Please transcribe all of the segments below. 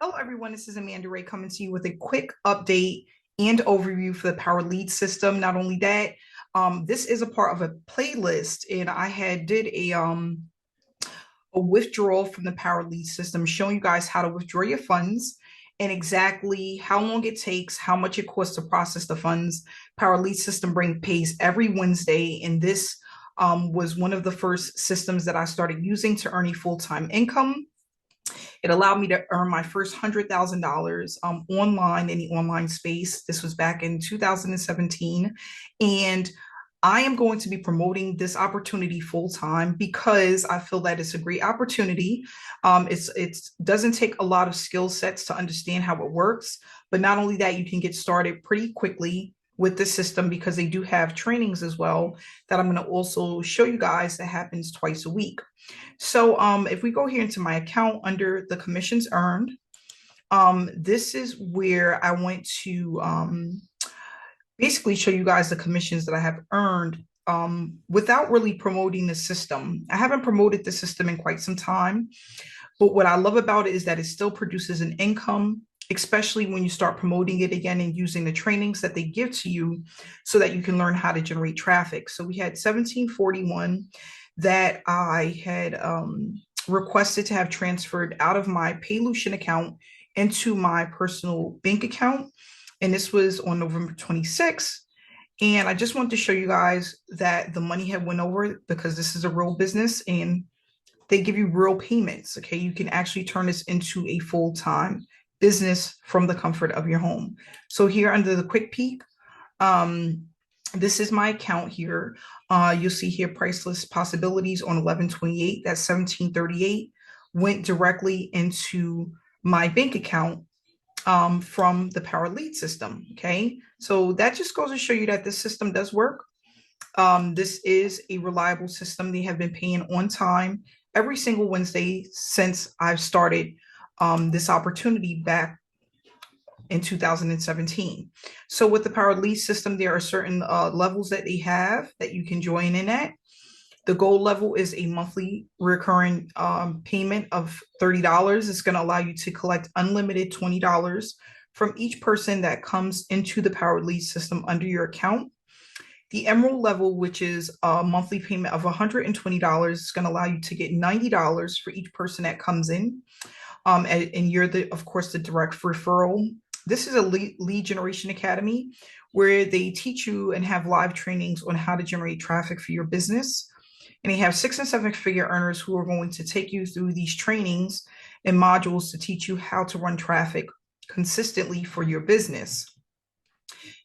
Hello, everyone. This is Amanda Ray coming to you with a quick update and overview for the Power Lead system. Not only that, this is a part of a playlist, and I had did a withdrawal from the Power Lead system, showing you guys how to withdraw your funds and exactly how long it takes, how much it costs to process the funds. Power Lead system pays every Wednesday, and this was one of the first systems that I started using to earn a full-time income. It allowed me to earn my first $100,000 online in the online space. This was back in 2017. And I am going to be promoting this opportunity full time because I feel that it's a great opportunity. It doesn't take a lot of skill sets to understand how it works, but not only that, you can get started pretty quickly with the system because they do have trainings as well that I'm going to also show you guys that happens twice a week. So if we go here into my account under the commissions earned, this is where I went to basically show you guys the commissions that I have earned without really promoting the system. I haven't promoted the system in quite some time, but what I love about it is that it still produces an income, especially when you start promoting it again and using the trainings that they give to you so that you can learn how to generate traffic. So we had 1741 that I had requested to have transferred out of my Paylution account into my personal bank account. And this was on November 26th. And I just wanted to show you guys that the money had went over because this is a real business and they give you real payments. Okay, you can actually turn this into a full-time business from the comfort of your home. So here under the quick peek, this is my account here. You'll see here priceless possibilities on 11/28. That's 1738 went directly into my bank account from the Power Lead system. Okay, so that just goes to show you that this system does work. This is a reliable system. They have been paying on time every single Wednesday since I've started this opportunity back in 2017. So with the Power Lead system, there are certain levels that they have that you can join in at. The gold level is a monthly recurring payment of $30. It's going to allow you to collect unlimited $20 from each person that comes into the Power Lead system under your account. The emerald level, which is a monthly payment of $120, is going to allow you to get $90 for each person that comes in. And you're of course, the direct referral. This is a lead generation academy where they teach you and have live trainings on how to generate traffic for your business. And they have 6- and 7-figure earners who are going to take you through these trainings and modules to teach you how to run traffic consistently for your business.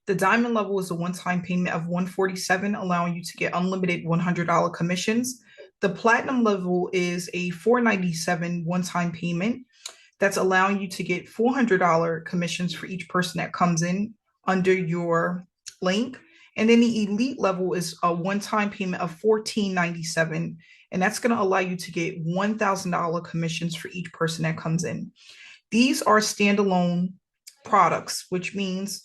The diamond level is a one-time payment of $147, allowing you to get unlimited $100 commissions. The platinum level is a $497 one-time payment that's allowing you to get $400 commissions for each person that comes in under your link. And then the elite level is a one-time payment of $1497, and that's going to allow you to get $1,000 commissions for each person that comes in. These are standalone products, which means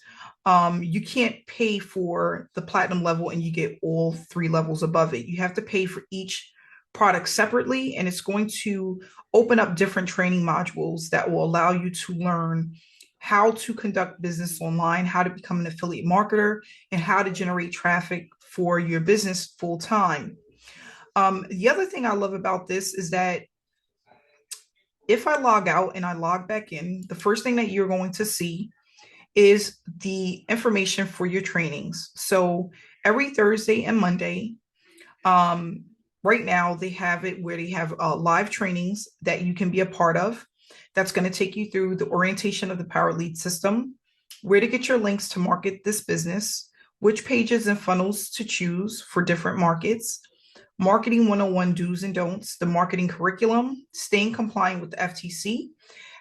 you can't pay for the platinum level and you get all 3 levels above it. You have to pay for each product separately, and it's going to open up different training modules that will allow you to learn how to conduct business online, how to become an affiliate marketer, and how to generate traffic for your business full time. The other thing I love about this is that if I log out and I log back in, the first thing that you're going to see is the information for your trainings. So every Thursday and Monday, right now they have it where they have live trainings that you can be a part of. That's going to take you through the orientation of the Power Lead system, where to get your links to market this business, which pages and funnels to choose for different markets, marketing 101 do's and don'ts, the marketing curriculum, staying compliant with the FTC,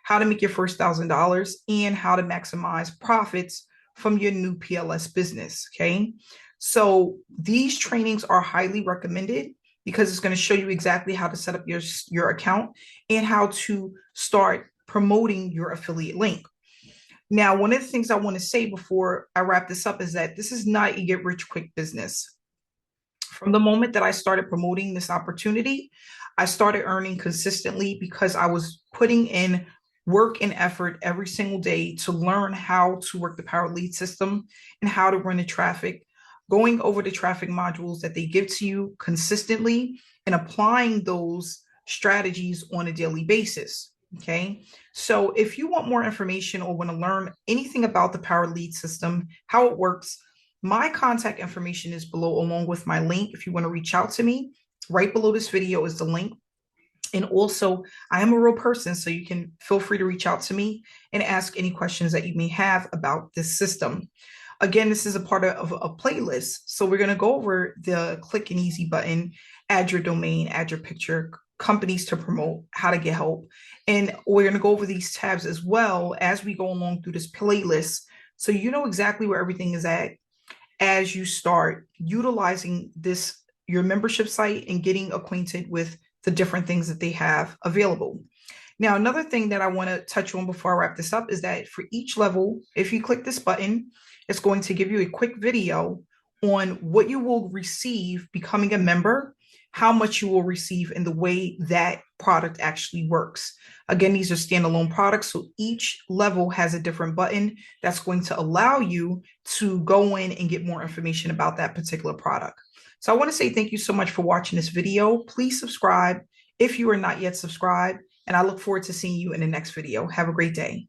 how to make your first $1,000, and how to maximize profits from your new PLS business. Okay, so these trainings are highly recommended because it's going to show you exactly how to set up your account and how to start promoting your affiliate link. Now, one of the things I want to say before I wrap this up is that this is not a get rich quick business. From the moment that I started promoting this opportunity, I started earning consistently because I was putting in work and effort every single day to learn how to work the power lead system and how to run the traffic, going over the traffic modules that they give to you consistently and applying those strategies on a daily basis. Okay. So if you want more information or want to learn anything about the power lead system, how it works, my contact information is below, along with my link. If you want to reach out to me, right below this video is the link. And also, I am a real person, so you can feel free to reach out to me and ask any questions that you may have about this system. Again, this is a part of a playlist. So we're going to go over the click and easy button, add your domain, add your picture, companies to promote, how to get help. And we're going to go over these tabs as well as we go along through this playlist. So you know exactly where everything is at as you start utilizing this, your membership site, and getting acquainted with the different things that they have available. Now, another thing that I want to touch on before I wrap this up is that for each level, if you click this button, it's going to give you a quick video on what you will receive becoming a member, how much you will receive, and the way that product actually works. Again, these are standalone products, so each level has a different button that's going to allow you to go in and get more information about that particular product. So I want to say thank you so much for watching this video. Please subscribe if you are not yet subscribed, and I look forward to seeing you in the next video. Have a great day.